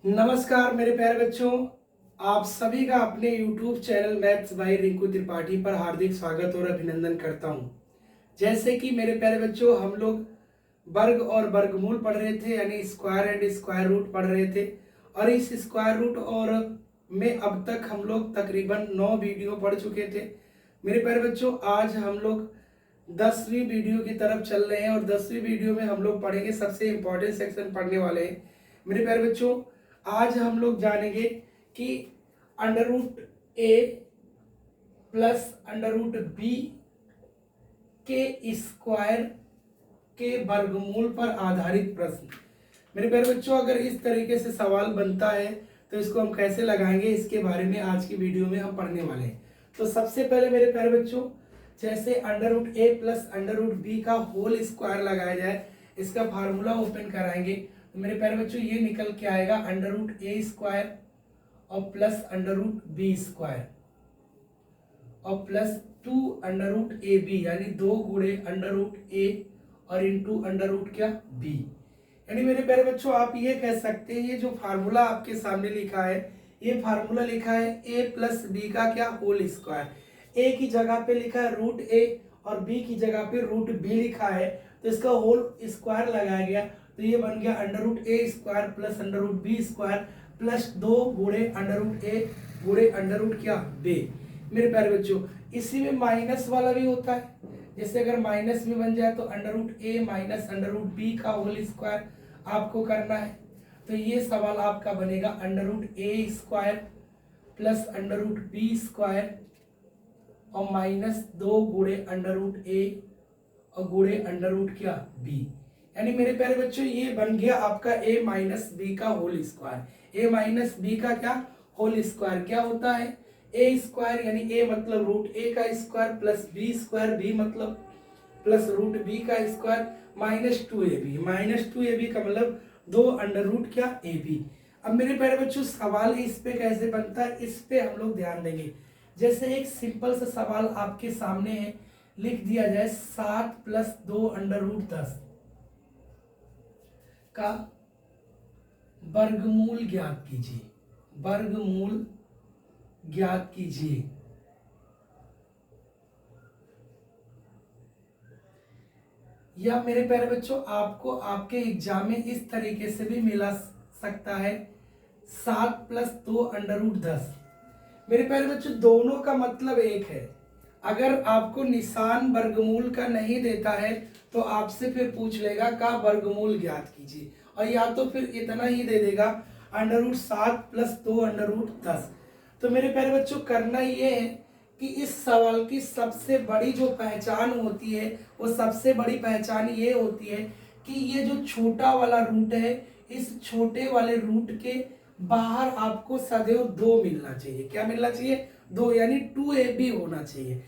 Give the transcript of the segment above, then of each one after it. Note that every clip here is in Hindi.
नमस्कार मेरे प्यारे बच्चों, आप सभी का अपने YouTube channel maths by Rinku Tripathi पर हार्दिक स्वागत और अभिनंदन करता हूं। जैसे कि मेरे प्यारे बच्चों, हम लोग वर्ग और वर्गमूल पढ़ रहे थे, यानी स्क्वायर एंड स्क्वायर रूट पढ़ रहे थे। और इस स्क्वायर रूट और में अब तक हम लोग तकरीबन 9 वीडियो पढ़ चुके थे। मेरे प्यारे बच्चों, आज हम लोग 10वीं वीडियो की तरफ चल रहे हैं और 10वीं वीडियो में हम लोग पढ़ेंगे, सबसे इम्पोर्टेंट सेक्शन पढ़ने वाले हैं। मेरे प्यारे बच्चों, आज हम लोग जानेंगे कि अंडर रूट ए प्लस अंडर रूट बी के स्क्वायर के वर्गमूल पर आधारित प्रश्न। मेरे प्यारे बच्चों, अगर इस तरीके से सवाल बनता है तो इसको हम कैसे लगाएंगे, इसके बारे में आज की वीडियो में हम पढ़ने वाले हैं। तो सबसे पहले मेरे प्यारे बच्चों, जैसे अंडर रूट ए प्लस अंडर रूट बी का होल स्क्वायर लगाया जाए, इसका फार्मूला ओपन कराएंगे तो मेरे प्यारे बच्चों ये निकल के आएगा अंडर रूट ए स्क्वायर और plus under root B square और plus 2 under root A B, यानी 2 गुणे अंडर रूट ए और इंटू अंडर रूट क्या बी। यानी मेरे प्यारे बच्चों, आप ये कह सकते हैं, ये जो फार्मूला आपके सामने लिखा है, ये फार्मूला लिखा है ए प्लस बी का क्या होल स्क्वायर। ए की जगह पे लिखा है रूट ए और बी की जगह पे रूट बी लिखा है, तो इसका होल स्क्वायर लगाया गया तो ये बन गया under root A square plus under root B square plus 2 गुणे अंडर रूट ए गुणे अंडर रूट क्या बी। मेरे प्यारे बच्चों, इसी में माइनस वाला भी होता है, जैसे अगर माइनस में बन जाए तो under root A minus under root B का होल स्क्वायर आपको करना है। तो ये सवाल आपका बनेगा under root A square plus under root B square और माइनस 2 गुणे अंडर रूट ए और गुणे अंडर रूट क्या बी। यानी मेरे प्यारे बच्चों, ये बन गया आपका a माइनस बी का whole square. a minus B का क्या होल स्क्वायर क्या होता है, a स्क्वायर, यानी a मतलब रूट a का square plus b square, b मतलब प्लस रूट b का square minus 2ab। Minus 2ab का मतलब 2 अंडर रूट क्या ab। अब मेरे प्यारे बच्चों, सवाल इस पे कैसे बनता है, इस पे हम लोग ध्यान देंगे। जैसे एक सिंपल सा सवाल आपके सामने है, लिख दिया जाए 7 प्लस 2 अंडर रूट 10 का वर्गमूल ज्ञात कीजिए। वर्गमूल ज्ञात कीजिए। या मेरे प्यारे बच्चों, आपको आपके एग्जाम में इस तरीके से भी मिला सकता है 7 प्लस 2 अंडर रूट 10। मेरे प्यारे बच्चों, दोनों का मतलब एक है। अगर आपको निशान वर्गमूल का नहीं देता है तो आपसे फिर पूछ लेगा का वर्गमूल ज्ञात कीजिए, और या तो फिर इतना ही दे देगा under root 7 plus 2 under root 10। तो मेरे प्यारे बच्चों, करना ये है कि इस सवाल की सबसे बड़ी जो पहचान होती है, वो सबसे बड़ी पहचान ये होती है कि ये जो छोटा वाला रूट है, इस छोटे वाले रूट के बाहर आपको सदैव 2 मिलना चाहिए। क्या मिलना चाहिए? 2, यानी 2ab होना चाहिए।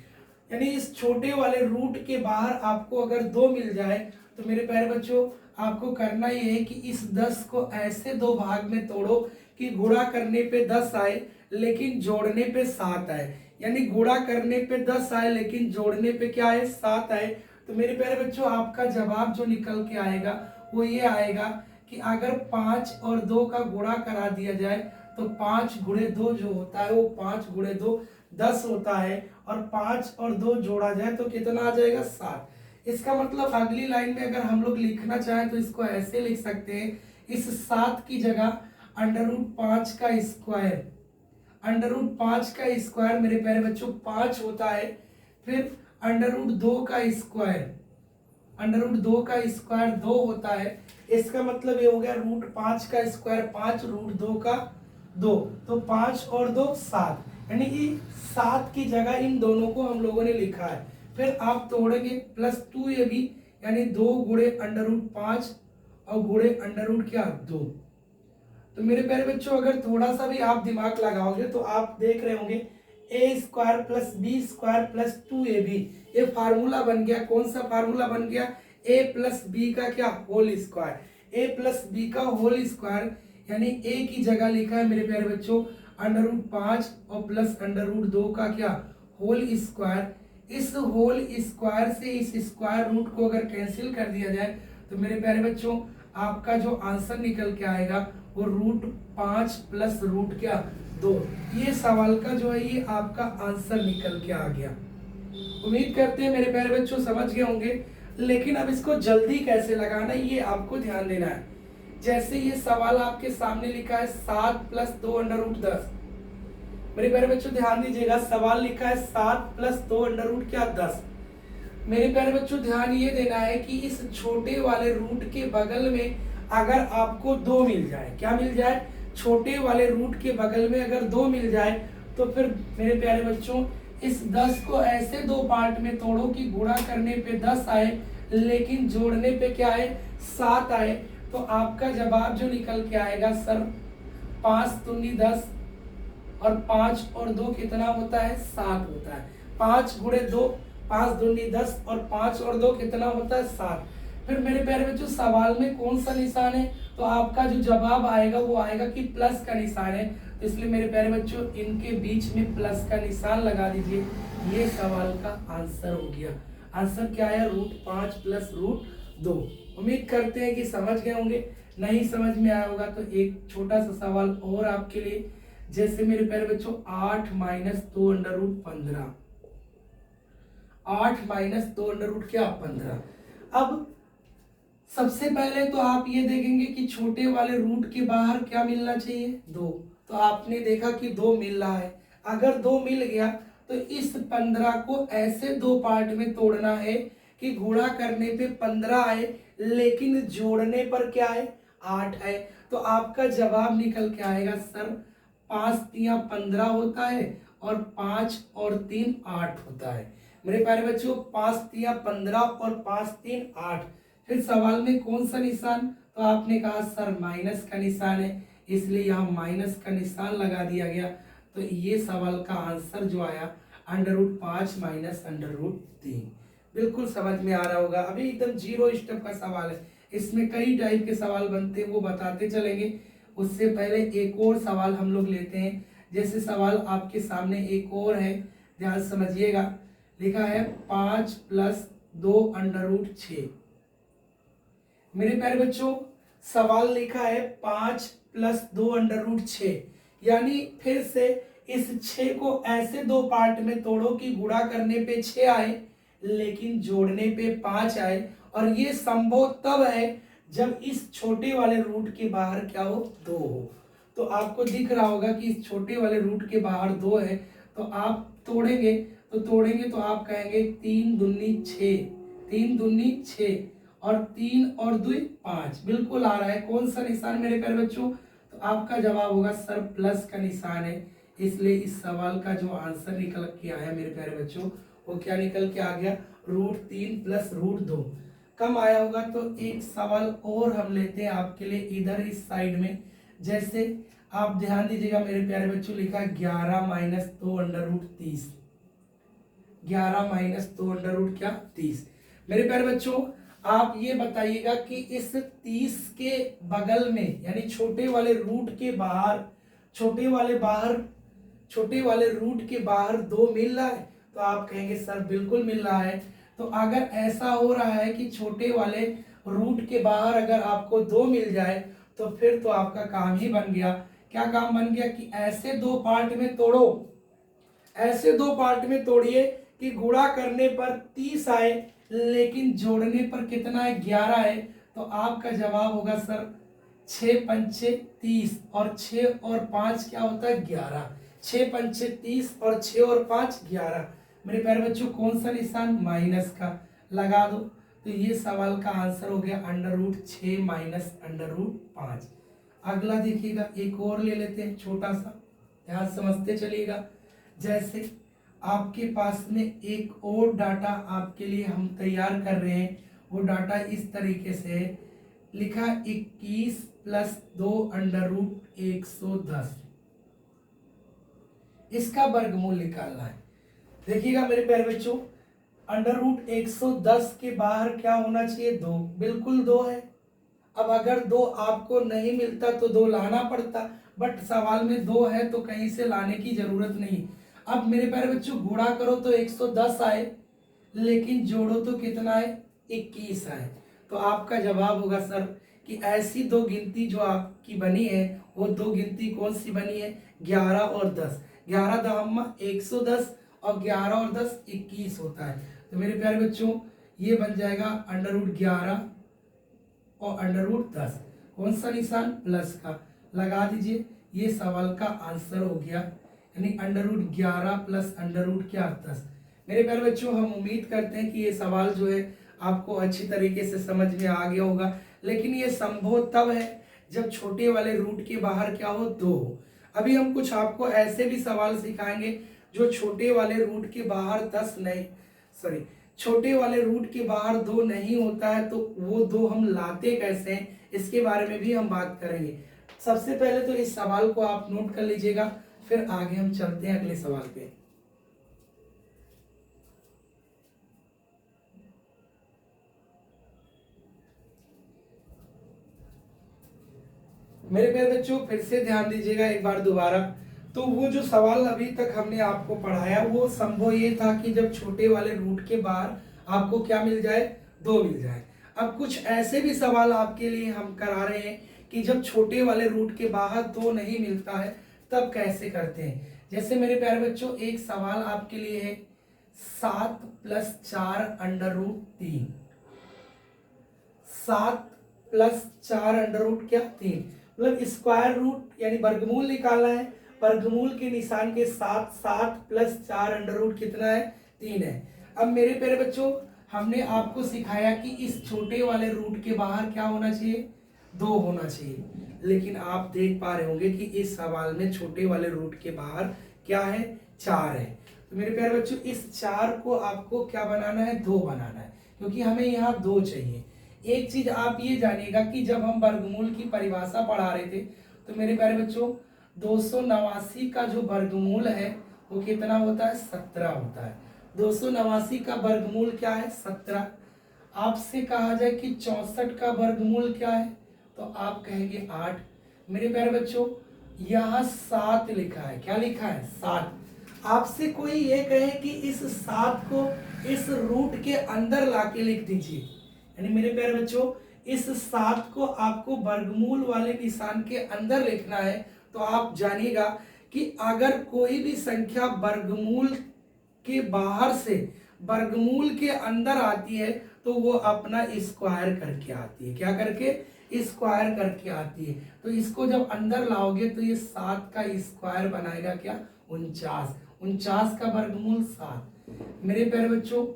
यानी इस छोटे वाले रूट के बाहर आपको अगर 2 मिल जाए तो मेरे प्यारे बच्चों, आपको करना ये है कि इस 10 को ऐसे 2 भाग में तोड़ो कि गुणा करने पे 10 आए लेकिन जोड़ने पे 7 आए। यानी गुणा करने पे 10 आए लेकिन जोड़ने पे क्या आए? 7 आए। तो मेरे प्यारे बच्चों, आपका जवाब जो निकल के आएगा वो ये आएगा कि अगर 5 और 2 का गुणा करा दिया जाए तो 5 गुणे 2 जो होता है वो 5 गुणे 2 10 होता है, और 5 और 2 जोड़ा जाए तो कितना आ जाएगा? 7। इसका मतलब अगली लाइन में अगर हम लोग लिखना चाहें तो इसको ऐसे लिख सकते हैं, इस 7 की जगह अंडर रूट 5 का स्क्वायर। अंडर रूट 5 का स्क्वायर मेरे प्यारे बच्चों 5 होता है, फिर अंडर रूट 2 का स्क्वायर, अंडर रूट 2 का स्क्वायर 2 होता है। इसका मतलब ये हो गया रूट 5 का स्क्वायर 5, रूट 2 का 2, तो 5 और 2 7, यानी कि 7 की जगह इन दोनों को हम लोगों ने लिखा है। फिर आप तोड़ेंगे प्लस 2ab, यानी 2 गुणे अंडर रूट 5 और गुणे अंडर रूट क्या 2। तो मेरे प्यारे बच्चों, अगर थोड़ा सा भी आप दिमाग लगाओगे तो आप देख रहे होंगे A square plus B square plus 2ab, ये फार्मूला बन गया। कौन सा फार्मूला बन गया? ए प्लस बी का क्या होल स्क्वायर। ए प्लस बी का होल स्क्वायर, यानी ए की जगह लिखा है मेरे प्यारे बच्चों अंडर रूट 5 और प्लस अंडर रूट 2 का क्या होल स्क्वायर। इस होल स्क्वायर से इस स्क्वायर रूट को अगर कैंसिल कर दिया जाए तो मेरे प्यारे बच्चों आपका जो आंसर निकल के आएगा वो √5 प्लस रूट क्या 2। ये सवाल का जो है ये आपका आंसर निकल के आ गया। उम्मीद करते हैं मेरे प्यारे बच्चों समझ गए होंगे। लेकिन अब इसको जल्दी कैसे लगाना है ये आपको ध्यान देना है। जैसे ये सवाल आपके सामने लिखा है 7 प्लस 2√10। मेरे प्यारे बच्चों ध्यान दीजिएगा, सवाल लिखा है 7 प्लस 2√10। मेरे प्यारे बच्चों ध्यान ये देना है कि इस छोटे वाले रूट के बगल में अगर आपको 2 मिल जाए, क्या मिल जाए, छोटे वाले रूट के बगल में अगर 2 मिल जाए तो फिर मेरे प्यारे बच्चों इस 10 को ऐसे दो पार्ट में तोड़ो कि गुणा करने पे 10 आए लेकिन जोड़ने पे क्या आए 7 आए। तो आपका जवाब जो निकल के आएगा सर 5 दूनी 10 और 5 और 2 कितना होता है 7 होता है। 5 गुणे 2 5 दूनी 10 और 5 और 2 कितना होता है 7। फिर मेरे प्यारे बच्चों सवाल में कौन सा निशान है, तो आपका जो जवाब आएगा वो आएगा कि प्लस का निशान है। तो इसलिए मेरे प्यारे बच्चों इनके बीच में प्लस का निशान लगा दीजिए। ये सवाल का आंसर हो गया। आंसर क्या है √5 प्लस √2। उम्मीद करते हैं कि समझ गए होंगे। नहीं समझ में आया होगा तो एक छोटा सा सवाल और आपके लिए। जैसे मेरे प्यारे बच्चों 8 माइनस 2√15, 8 माइनस 2√15। अब सबसे पहले तो आप ये देखेंगे कि छोटे वाले रूट के बाहर क्या मिलना चाहिए 2। तो आपने देखा कि 2 मिल रहा है। अगर 2 मिल गया तो इस 15 को ऐसे दो पार्ट में तोड़ना है कि गुणा करने पे 15 आए लेकिन जोड़ने पर क्या है 8 है। तो आपका जवाब निकल के आएगा सर 5 तिया 15 होता है और 5 और 3 8 होता है। मेरे प्यारे बच्चों 5 तिया 15 और 5 3 8। फिर सवाल में कौन सा निशान, तो आपने कहा सर माइनस का निशान है, इसलिए यहाँ माइनस का निशान लगा दिया गया। तो ये सवाल का आंसर जो आया √5 माइनस √3। बिल्कुल समझ में आ रहा होगा। अभी एकदम 0 स्टेप का सवाल है, इसमें कई टाइप के सवाल बनते हैं वो बताते चलेंगे। उससे पहले एक और सवाल हम लोग लेते हैं। जैसे सवाल आपके सामने एक और है, ध्यान समझिएगा। लिखा है 5 प्लस 2√6। मेरे प्यारे बच्चों सवाल लिखा है 5 प्लस 2√6, यानी फिर से इस 6 को ऐसे दो पार्ट में तोड़ो कि गुणा करने पे 6 आए लेकिन जोड़ने पे 5 आए। और ये संभव तब है जब इस छोटे वाले रूट के बाहर क्या हो 2 हो। तो आपको दिख रहा होगा कि इस छोटे वाले रूट के बाहर 2 है। तो आप तोड़ेंगे तो आप कहेंगे 3 दूनी 6, 3 दूनी 6 और 3 और 2 5। बिल्कुल आ रहा है। कौन सा निशान मेरे प्यारे बच्चों, तो आपका जवाब होगा सर प्लस का निशान है। इसलिए इस सवाल का जो आंसर निकल के आया मेरे प्यारे बच्चों वो क्या निकल के आ गया √3 प्लस √2। कम आया होगा तो एक सवाल और हम लेते हैं आपके लिए इधर इस साइड में। जैसे आप ध्यान दीजिएगा मेरे प्यारे बच्चों, लिखा 11 माइनस 2√30, 11 माइनस 2√30। मेरे प्यारे बच्चों आप ये बताइएगा कि इस 30 के बगल में यानी छोटे वाले रूट के बाहर, छोटे वाले रूट के बाहर 2 मिल रहा है। तो आप कहेंगे सर बिल्कुल मिल रहा है। तो अगर ऐसा हो रहा है कि छोटे वाले रूट के बाहर अगर आपको 2 मिल जाए तो फिर तो आपका काम ही बन गया। क्या काम बन गया कि ऐसे दो पार्ट में तोड़ो, ऐसे दो पार्ट में तोड़िए कि गुणा करने पर 30 आए लेकिन जोड़ने पर कितना है 11 है। तो आपका जवाब होगा सर 6 पंचे 30 और 6 और 5 क्या होता है 11। 6 पंचे 30 और 6 और 5 11। मेरे प्यारे बच्चों कौन सा निशान, माइनस का लगा दो। तो ये सवाल का आंसर हो गया √6 माइनस √5। अगला देखिएगा एक और ले लेते हैं छोटा सा, ध्यान समझते चलिएगा। जैसे आपके पास में एक और डाटा आपके लिए हम तैयार कर रहे हैं। वो डाटा इस तरीके से है, लिखा 21 प्लस 2√110। इसका वर्गमूल निकालना है। देखिएगा मेरे प्यारे बच्चों √110 के बाहर क्या होना चाहिए 2, बिल्कुल 2 है। अब अगर 2 आपको नहीं मिलता तो 2 लाना पड़ता, बट सवाल में 2 है तो कहीं से लाने की जरूरत नहीं। अब मेरे प्यारे बच्चों गुणा करो तो 110 आए लेकिन जोड़ो तो कितना आए 21 आए। तो आपका जवाब होगा सर कि ऐसी दो गिनती जो आपकी बनी है वो दो गिनती कौन सी बनी है, 11 और 10। 11 दहम्मा 110 और 11 और 10 21 होता है। तो मेरे प्यारे बच्चों ये बन जाएगा √11 और √10। कौन सा निशान, प्लस का लगा दीजिए। ये सवाल का आंसर हो गया, यानी √11 प्लस √10। मेरे प्यारे बच्चों हम उम्मीद करते हैं कि ये सवाल जो है आपको अच्छी तरीके से समझ में आ गया होगा। लेकिन ये संभव तब है जब छोटे वाले रूट के बाहर क्या हो, 2 हो। अभी हम कुछ आपको ऐसे भी सवाल सिखाएंगे जो छोटे वाले रूट के बाहर 10 नहीं, सॉरी, छोटे वाले रूट के बाहर 2 नहीं होता है, तो वो 2 हम लाते कैसे हैं इसके बारे में भी हम बात करेंगे। सबसे पहले तो इस सवाल को आप नोट कर लीजिएगा, फिर आगे हम चलते हैं अगले सवाल पे। मेरे प्यारे बच्चों फिर से ध्यान दीजिएगा एक बार दोबारा। तो वो जो सवाल अभी तक हमने आपको पढ़ाया वो संभव ये था कि जब छोटे वाले रूट के बाहर आपको क्या मिल जाए, 2 मिल जाए। अब कुछ ऐसे भी सवाल आपके लिए हम करा रहे हैं कि जब छोटे वाले रूट के बाहर 2 नहीं मिलता है तब कैसे करते हैं। जैसे मेरे प्यारे बच्चों एक सवाल आपके लिए है 7 + 4 √3। 7 + 4 √ क्या, 3। मतलब स्क्वायर रूट यानी वर्गमूल निकालना है। वर्गमूल के निशान के साथ 7 + 4 √ कितना है, 3 है। अब मेरे प्यारे बच्चों हमने आपको सिखाया कि इस छोटे वाले रूट के बाहर क्या होना चाहिए, 2 होना चाहिए। लेकिन आप देख पा रहे होंगे कि इस सवाल में छोटे वाले रूट के बाहर क्या है, 4 है। तो मेरे प्यारे बच्चों इस 4 को आपको क्या बनाना है, 2 बनाना है, क्योंकि हमें यहाँ 2 चाहिए। एक चीज आप ये जानिएगा कि जब हम वर्गमूल की परिभाषा पढ़ा रहे थे तो मेरे प्यारे बच्चों 289 का जो वर्गमूल है वो कितना होता है, 17 होता है। 289 का वर्गमूल क्या है, 17। आपसे कहा जाए कि 64 का वर्गमूल क्या है तो आप कहेंगे 8। मेरे प्यारे बच्चों यहाँ 7 लिखा है, क्या लिखा है, 7। आपसे कोई ये कहे कि इस 7 को इस रूट के अंदर लाके लिख दीजिए, यानी मेरे प्यारे बच्चों इस 7 को आपको वर्गमूल वाले निशान के अंदर लिखना है। तो आप जानिएगा कि अगर कोई भी संख्या वर्गमूल के बाहर से वर्गमूल के अंदर आती है तो वो अपना स्क्वायर करके आती है। क्या करके, स्क्वायर करके आती है। तो इसको जब अंदर लाओगे तो ये 7 का स्क्वायर बनाएगा क्या, 49। 49 का वर्गमूल 7। मेरे प्यारे बच्चों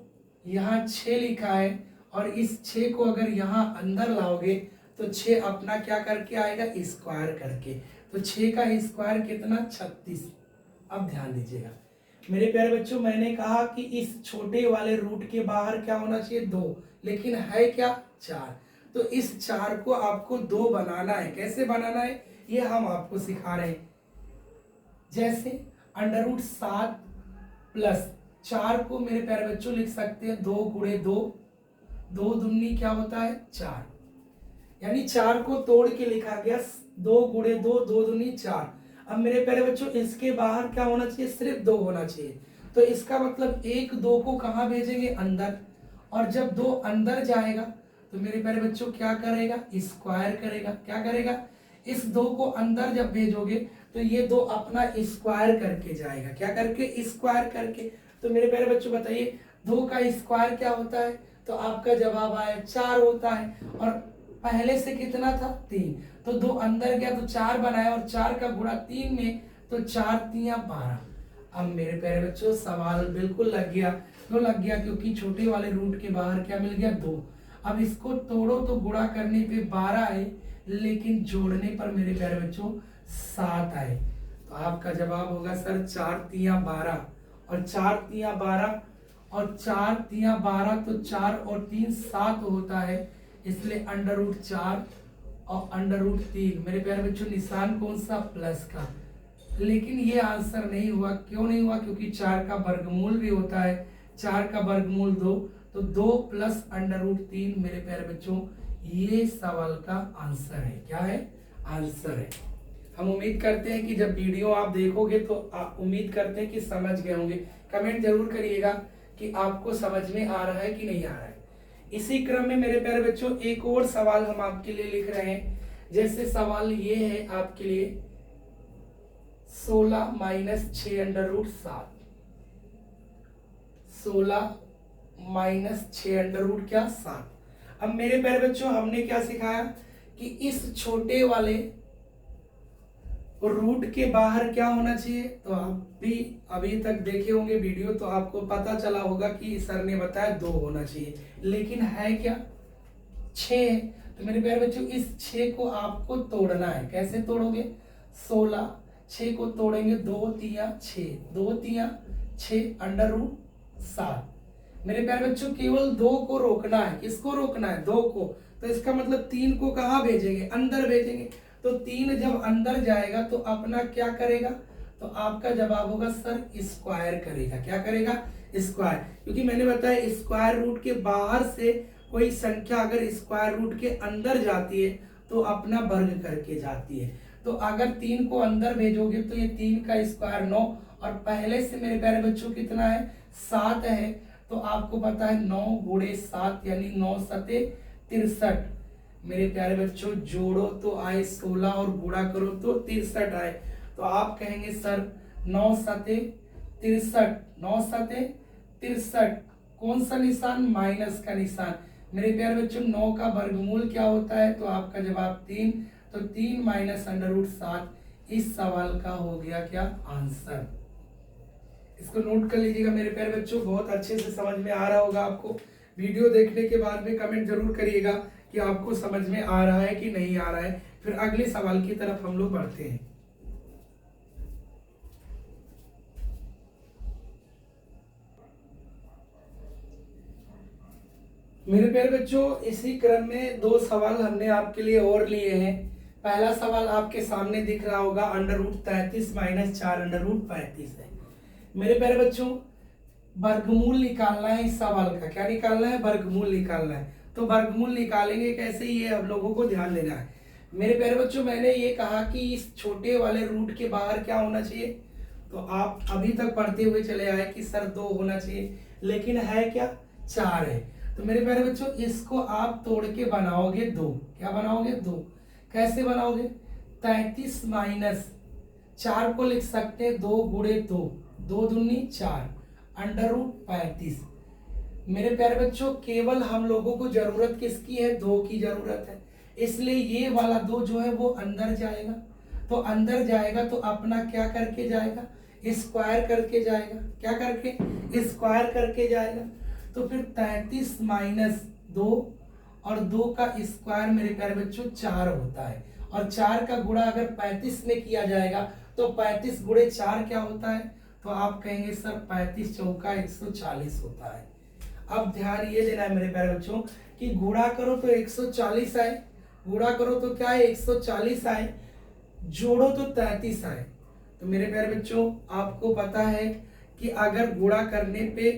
यहाँ 6 लिखा है और इस 6 को अगर यहाँ अंदर लाओगे तो 6 अपना क्या करके आएगा, स्क्वायर करके। तो 6 का स्क्वायर कितना, 36। अब ध्यान दीजिएगा मेरे प्यारे बच्चों मैंने कहा कि इस छोटे वाले रूट के बाहर क्या होना चाहिए, 2, लेकिन है क्या, 4। तो इस 4 को आपको 2 बनाना है। कैसे बनाना है ये हम आपको सिखा रहे हैं। जैसे √7 + 4 को मेरे प्यारे बच्चों लिख सकते हैं 2 × 2, 2 दूनी क्या होता है, 4। यानी 4 को तोड़ के लिखा गया 2 × 2, 2 दूनी 4। अब मेरे प्यारे बच्चों इसके बाहर क्या होना चाहिए, सिर्फ 2 होना चाहिए। तो इसका मतलब 1 2 को कहाँ भेजेंगे, अंदर। और जब 2 अंदर जाएगा तो मेरे प्यारे बच्चों क्या करेगा, स्क्वायर करेगा। क्या करेगा, इस 2 को अंदर जब भेजोगे तो ये 2 अपना स्क्वायर करके जाएगा। क्या करके, स्क्वायर करके। तो मेरे प्यारे बच्चों बताइए 2 का स्क्वायर क्या होता है, तो आपका जवाब आया 4 होता है। और पहले से कितना था, 3। तो 2 अंदर गया तो 4 बनाया और 4 का गुणा 3 में, तो 4 × 3 = 12। अब मेरे प्यारे बच्चों सवाल बिल्कुल लग गया। क्यों लग गया, क्योंकि छोटे वाले रूट के बाहर क्या मिल गया, 2। अब इसको तोड़ो तो गुणा करने पे 12 आए, लेकिन जोड़ने पर मेरे प्यारे बच्चों 7 आए। तो आपका जवाब होगा सर 4 × 3 = 12 और 4 × 3 = 12 और 4 × 3 = 12, तो 4 और 3 7 होता है। इसलिए √4 और √3। मेरे प्यारे बच्चों निशान कौन सा, प्लस का। लेकिन ये आंसर नहीं हुआ। क्यों नहीं हुआ, क्योंकि 4 का वर्गमूल भी होता है। 4 का वर्गमूल 2, तो 2 + √3 मेरे प्यारे बच्चों ये सवाल का आंसर है। क्या है, आंसर है। हम उम्मीद करते हैं कि जब वीडियो आप देखोगे तो आप उम्मीद करते हैं कि समझ गए होंगे। कमेंट जरूर करिएगा कि आपको समझ में आ रहा है कि नहीं आ रहा है। इसी क्रम में मेरे प्यारे बच्चों एक और सवाल हम आपके लिए लिख रहे हैं। जैसे सवाल ये है आपके लिए 16 minus 6 under root 7, 16 minus 6 under root क्या 7। अब मेरे प्यारे बच्चों हमने क्या सिखाया कि इस छोटे वाले रूट के बाहर क्या होना चाहिए। तो आप भी अभी तक देखे होंगे वीडियो, तो आपको पता चला होगा कि सर ने बताया 2 होना चाहिए, लेकिन है क्या 6 है। तो मेरे प्यारे बच्चों इस 6 को आपको तोड़ना है। कैसे तोड़ोगे? 16 6 को तोड़ेंगे 2 तिया 6, 2 तिया 6 अंडर रूट 7। मेरे प्यारे बच्चों केवल 2 को रोकना है। किसको रोकना है? 2 को। तो इसका मतलब 3 को कहाँ भेजेंगे? अंदर भेजेंगे। तो 3 जब अंदर जाएगा तो अपना क्या करेगा? तो आपका जवाब होगा सर स्क्वायर करेगा। क्या करेगा? स्क्वायर। क्योंकि मैंने बताया स्क्वायर रूट के बाहर से कोई संख्या अगर स्क्वायर रूट के अंदर जाती है तो अपना वर्ग करके जाती है। तो अगर 3 को अंदर भेजोगे तो ये 3 का स्क्वायर 9, और पहले से मेरे प्यारे बच्चों कितना है? 7 है। तो आपको पता है 9 गुणे 7 यानी 9 सते 63। मेरे प्यारे बच्चों जोड़ो तो आए 16 और गुणा करो तो 63 आए। तो आप कहेंगे सर 9 सते 63, 9 सते 63 कौन सा निशान? माइनस का निशान। मेरे प्यारे बच्चों 9 का वर्गमूल क्या होता है? तो आपका जवाब 3। तो 3 माइनस अंडर रूट 7 इस सवाल का हो गया क्या आंसर। इसको नोट कर लीजिएगा मेरे प्यारे बच्चों, बहुत अच्छे से समझ में आ रहा होगा आपको। वीडियो देखने के बाद में कमेंट जरूर करिएगा कि आपको समझ में आ रहा है कि नहीं आ रहा है। फिर अगले सवाल की तरफ हम लोग बढ़ते हैं। मेरे प्यारे बच्चों इसी क्रम में 2 सवाल हमने आपके लिए और लिए हैं। पहला सवाल आपके सामने दिख रहा होगा under root 33 minus 4 under root 35 है। मेरे प्यारे बच्चों वर्गमूल निकालना है इस सवाल का। क्या निकालना है? वर्गमूल निकालना है। तो वर्गमूल निकालेंगे कैसे, ये हम लोगों को ध्यान देना है। मेरे प्यारे बच्चों मैंने ये कहा कि इस छोटे वाले रूट के बाहर क्या होना चाहिए। तो आप अभी तक पढ़ते हुए चले आए कि सर 2 होना चाहिए, लेकिन है क्या? 4 है। तो मेरे प्यारे बच्चों इसको आप तोड़ के बनाओगे 2। क्या बनाओगे? 2। कैसे बनाओगे? 33 माइनस 4 को लिख सकते हैं 2 गुणे 2, 2 दूनी 4 अंडर रूट 35। मेरे प्यारे बच्चों केवल हम लोगों को जरूरत किसकी है? 2 की जरूरत है। इसलिए ये वाला 2 जो है वो अंदर जाएगा। तो अंदर जाएगा तो अपना क्या करके जाएगा? स्क्वायर करके जाएगा। क्या करके? स्क्वायर करके जाएगा। तो फिर 33 माइनस 2 और 2 का स्क्वायर मेरे प्यारे बच्चों 4 होता है। और 4 का गुणा अगर 35 में किया जाएगा तो 35 गुणे 4 क्या होता है? तो आप कहेंगे सर 35 चौका 140 होता है। अब ध्यान ये देना है मेरे प्यारे बच्चों कि गुणा करो तो 140 आए, गुणा करो तो क्या है? 140 आए, जोड़ो तो 33 आए। तो मेरे प्यारे बच्चों आपको पता है कि अगर गुणा करने पे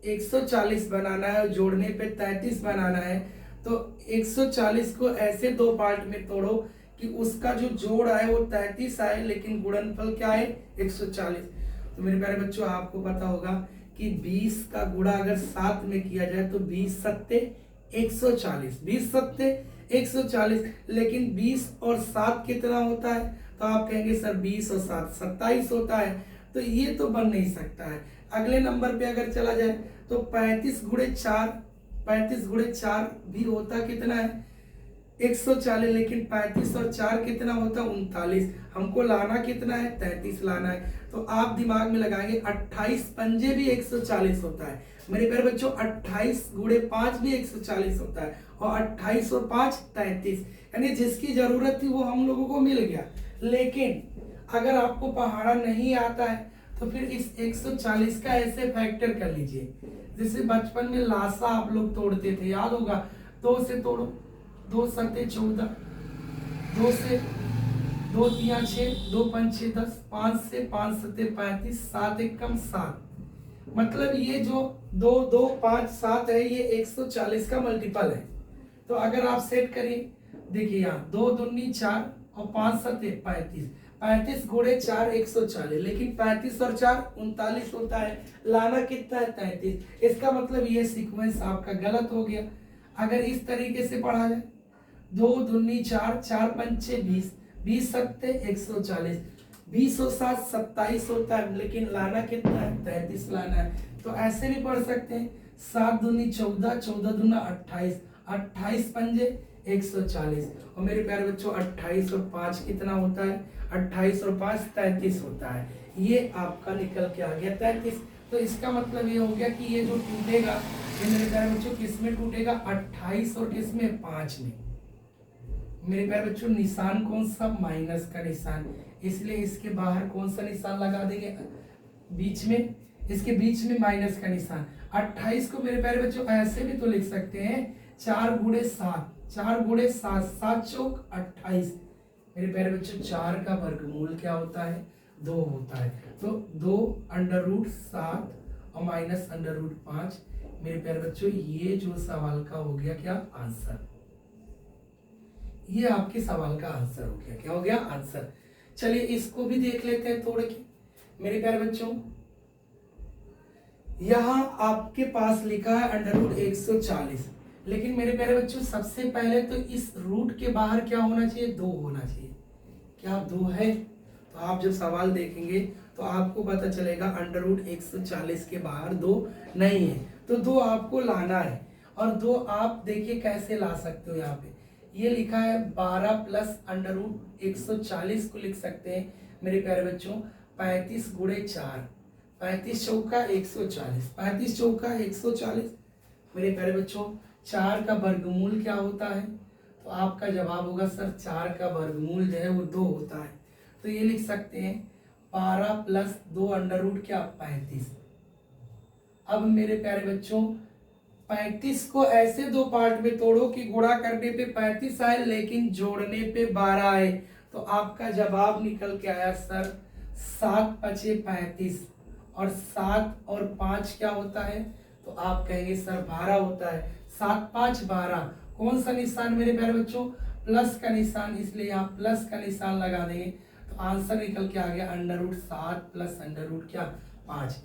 140 बनाना है और जोड़ने पे 33 बनाना है तो 140 को ऐसे 2 पार्ट में तोड़ो कि उसका जो जोड़ आए वो 33 आए, लेकिन गुणनफल क्या है? 140। तो मेरे प्यारे बच्चों आपको पता होगा कि 20 का गुणा अगर 7 में किया जाए तो 20 सत्ते 140, 20 सत्ते 140, लेकिन 20 और 7 कितना होता है? तो आप कहेंगे सर 20 और 7 27 होता है। तो ये तो बन नहीं सकता है। अगले नंबर पे अगर चला जाए तो 35 गुणे 4, 35 गुणे 4 भी होता कितना है? 140, लेकिन 35 और 4 कितना होता है? 39। हमको लाना कितना है? 33 लाना है। तो आप दिमाग में लगाएंगे 28 पंजे भी 140 होता है। मेरे प्यारे बच्चों 28 गुणे 5 भी 140 होता है, और 28 और 5 33। यानी जिसकी जरूरत थी वो हम लोगों को मिल गया। लेकिन अगर आपको पहाड़ा नहीं आता है तो फिर इस 140 का ऐसे फैक्टर कर लीजिए जैसे बचपन में लाशा आप लोग तोड़ते थे, याद होगा। 2 से तोड़ो, 2 सत्ते 14, 2 से 2 तिया 6, 2 पंचे 10, 5 से 5 सत्ते 35, 7 एकम 7। मतलब ये जो 2 2 5 7 है ये 140 का मल्टीपल है। तो अगर आप सेट करिए, देखिए यहाँ 2 दूनी 4 और 5 सत्ते 35, 35 गुणे 4 140, लेकिन 35 और 4 39 होता है। लाना कितना है? 33। इसका मतलब ये सीक्वेंस आपका गलत हो गया। अगर इस तरीके से पढ़ा जाए, 2 दूनी 4, 4 पंचे 20, 20 सत्ते 140, 20 और 7 27 होता है, लेकिन लाना कितना है, 33 लाना है। तो ऐसे भी पढ़ सकते हैं, 7 दूनी 14, 14 दूना 28, 28 पंजे 140। और मेरे प्यारे बच्चों 28 और 5 कितना होता है, 28 और 5 33 होता है। ये आपका निकल के आ गया 33। तो इसका मतलब ये हो गया कि ये जो टूटेगा, ये मेरे प्यारे बच्चों किस में टूटेगा, 28 और किस में, 5 में। मेरे प्यारे बच्चों निशान कौन सा, माइनस का निशान, इसलिए इसके बाहर कौन सा निशान लगा देंगे, बीच में, इसके बीच में माइनस का निशान। 28 को मेरे प्यारे बच्चों ऐसे भी तो लिख सकते हैं, 4 गुणे 7, 4 गुणे 7, 7 चौक 28। मेरे प्यारे बच्चों 4 का वर्गमूल क्या होता है, 2 होता है। तो 2 √7 और माइनस √5। मेरे प्यारे बच्चों ये जो सवाल का हो गया क्या, आंसर। ये आपके सवाल का आंसर हो गया, क्या हो गया, आंसर। चलिए इसको भी देख लेते हैं थोड़े की। मेरे प्यारे बच्चों यहां आपके पास लिखा है √140, लेकिन मेरे प्यारे बच्चों सबसे पहले तो इस रूट के बाहर क्या होना चाहिए, 2 होना चाहिए। क्या 2 है? तो आप जब सवाल देखेंगे तो आपको पता चलेगा √140 के बाहर 2 नहीं है, तो 2 आपको लाना है। और 2 आप देखिए कैसे ला सकते हो, यहाँ पे ये लिखा है 12 प्लस √140 को लिख सकते हैं मेरे प्यारे बच्चों 35 गुणे 4, 35 चौका 140, 35 चौका 140। मेरे प्यारे बच्चों 4 का वर्गमूल क्या होता है, तो आपका जवाब होगा सर 4 का वर्गमूल जो है वो 2 होता है। तो ये लिख सकते हैं 12 प्लस 2 √ क्या, 35। अब मेरे प्यारे बच्चों 35 को ऐसे 2 पार्ट में तोड़ो कि गुणा करने पे 35 आए लेकिन जोड़ने पे 12 आए। तो आपका जवाब निकल के आया सर 7 पचे 35, और 7 और 5 क्या होता है, तो आप कहेंगे सर 12 होता है। 7 5 12, कौन सा निशान मेरे प्यारे बच्चों, प्लस का निशान, इसलिए यहाँ प्लस का निशान लगा देंगे। तो आंसर निकल के आ गया √7 प्लस क्या, 5।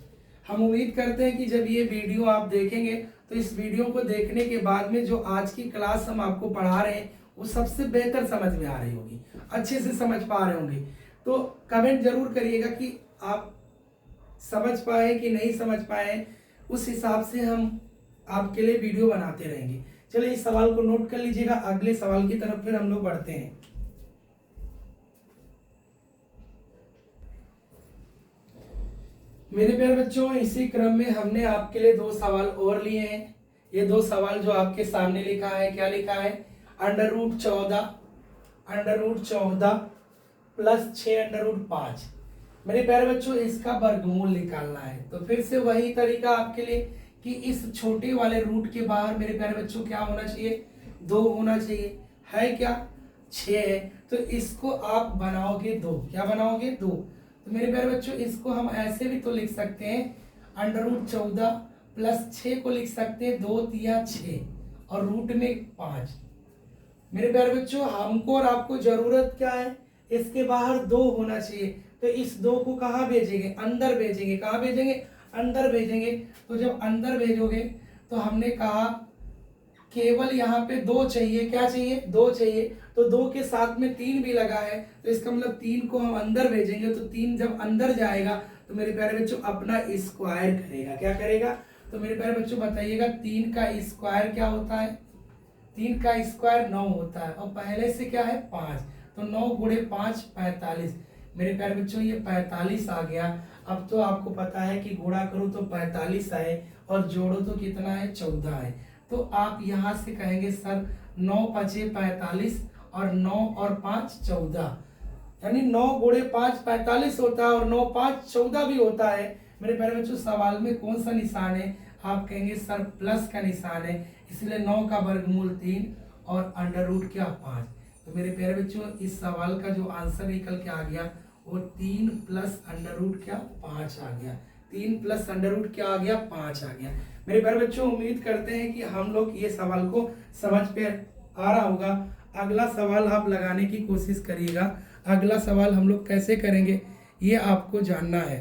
हम उम्मीद करते हैं कि जब ये वीडियो आप देखेंगे तो इस वीडियो को देखने के बाद में जो आज की क्लास हम आपको पढ़ा रहे हैं वो सबसे बेहतर समझ में आ रही होगी, अच्छे से समझ पा रहे होंगे। तो कमेंट जरूर करिएगा कि आप समझ पाए कि नहीं समझ पाए, उस हिसाब से हम आपके लिए वीडियो बनाते रहेंगे। चलिए इस सवाल को नोट कर लीजिएगा, अगले सवाल की तरफ फिर हम लोग बढ़ते हैं। मेरे प्यारे बच्चों इसी क्रम में हमने आपके लिए 2 सवाल और लिए हैं। ये 2 सवाल जो आपके सामने लिखा है, क्या लिखा है, √14 प्लस 6 √5। मेरे प्यारे बच्चों इसका वर्गमूल निकालना है। तो फिर से वही तरीका आपके लिए कि इस छोटे वाले रूट के बाहर मेरे प्यारे बच्चों क्या होना चाहिए, 2 होना चाहिए। है क्या, 6 है, तो इसको आप बनाओगे 2, क्या बनाओगे, 2। तो मेरे प्यारे बच्चों इसको हम ऐसे भी तो लिख सकते हैं, √14 प्लस 6 को लिख सकते हैं 2 3 6 और रूट में 5। मेरे प्यारे बच्चों हमको और आपको जरूरत क्या है, इसके बाहर 2 होना चाहिए। तो इस 2 को कहाँ भेजेंगे, अंदर भेजेंगे। कहाँ भेजेंगे, अंदर भेजेंगे। तो जब अंदर भेजोगे तो हमने कहा केवल यहाँ पे 2 चाहिए, क्या चाहिए, 2 चाहिए। तो 2 के साथ में 3 भी लगा है, तो इसका मतलब 3 को हम अंदर भेजेंगे। तो 3 जब अंदर जाएगा तो मेरे प्यारे बच्चों अपना स्क्वायर करेगा, क्या करेगा। तो मेरे प्यारे बच्चों बताइएगा 3 का स्क्वायर क्या होता है, 3 का स्क्वायर 9 होता है, और पहले से क्या है 5। तो 9 गुणे 5 45। मेरे प्यारे बच्चों ये 45 आ गया। अब तो आपको पता है कि गुणा करो तो 45 आए और जोड़ो तो कितना है, 14 है। तो आप यहाँ से कहेंगे सर 9 पचे 45 और 9 और 5 14, यानी 9 गुणे 5 45 होता है और 9 5 14 भी होता है। मेरे प्यारे बच्चों सवाल में कौन सा निशान है, आप कहेंगे सर प्लस का निशान है, इसलिए 9 का वर्गमूल 3 और √ क्या 5। तो मेरे प्यारे बच्चों इस सवाल का जो आंसर निकल के आ गया वो 3 प्लस √ क्या 5 आ गया। 3 प्लस √ क्या आ गया, 5 आ गया। मेरे प्यारे बच्चों उम्मीद करते हैं कि हम लोग ये सवाल को समझ पे आ रहा होगा। अगला सवाल आप लगाने की कोशिश करिएगा। अगला सवाल हम लोग कैसे करेंगे ये आपको जानना है।